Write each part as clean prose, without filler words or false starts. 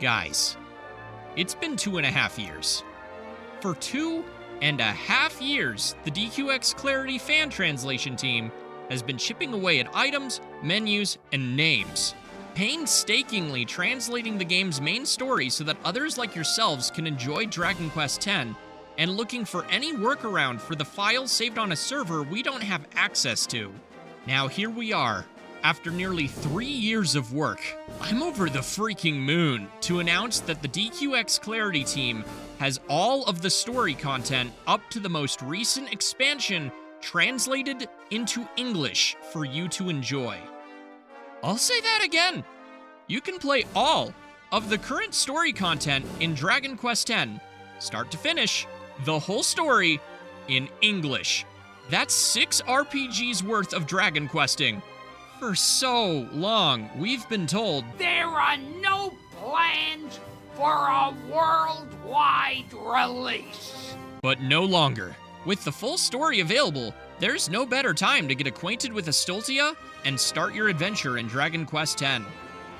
Guys, it's been 2.5 years. For 2.5 years, the DQX Clarity fan translation team has been chipping away at items, menus, and names, painstakingly translating the game's main story so that others like yourselves can enjoy Dragon Quest X, and looking for any workaround for the files saved on a server we don't have access to. Now here we are, after nearly 3 years of work. I'm over the freaking moon to announce that the DQX Clarity team has all of the story content up to the most recent expansion translated into English for you to enjoy. I'll say that again. You can play all of the current story content in Dragon Quest X, start to finish, the whole story in English. That's 6 RPGs worth of Dragon Questing. For so long, we've been told there are no plans for a worldwide release. But no longer. With the full story available, there's no better time to get acquainted with Astoltia and start your adventure in Dragon Quest X.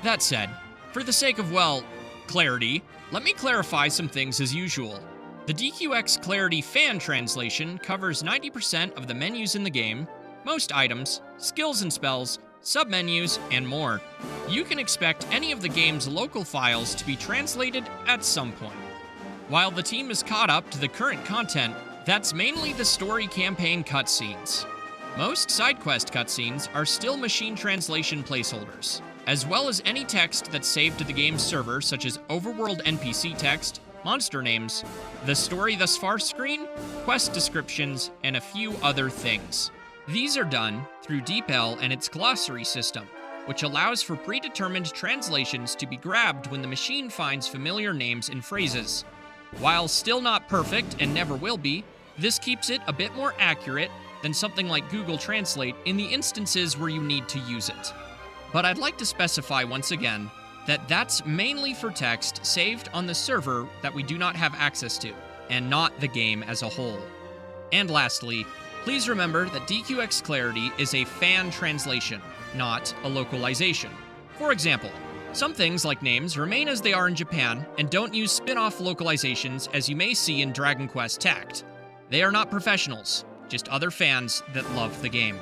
That said, for the sake of, well, clarity, let me clarify some things as usual. The DQX Clarity fan translation covers 90% of the menus in the game, most items, skills and spells, submenus, and more. You can expect any of the game's local files to be translated at some point. While the team is caught up to the current content, that's mainly the story campaign cutscenes. Most side quest cutscenes are still machine translation placeholders, as well as any text that's saved to the game's server, such as overworld NPC text, monster names, the story thus far screen, quest descriptions, and a few other things. These are done through DeepL and its glossary system, which allows for predetermined translations to be grabbed when the machine finds familiar names and phrases. While still not perfect and never will be, this keeps it a bit more accurate than something like Google Translate in the instances where you need to use it. But I'd like to specify once again that that's mainly for text saved on the server that we do not have access to, and not the game as a whole. And lastly, please remember that DQX Clarity is a fan translation, not a localization. For example, some things like names remain as they are in Japan and don't use spin-off localizations as you may see in Dragon Quest Tact. They are not professionals, just other fans that love the game.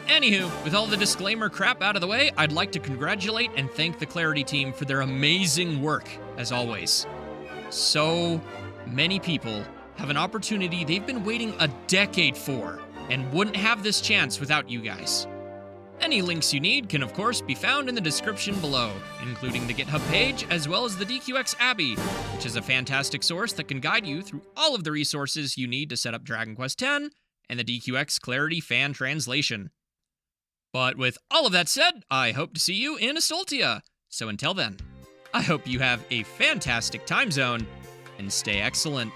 Anywho, with all the disclaimer crap out of the way, I'd like to congratulate and thank the Clarity team for their amazing work, as always. So many people have an opportunity they've been waiting a decade for, and wouldn't have this chance without you guys. Any links you need can of course be found in the description below, including the GitHub page as well as the DQX Abbey, which is a fantastic source that can guide you through all of the resources you need to set up Dragon Quest X and the DQX Clarity fan translation. But with all of that said, I hope to see you in Astoltia. So until then, I hope you have a fantastic time zone and stay excellent.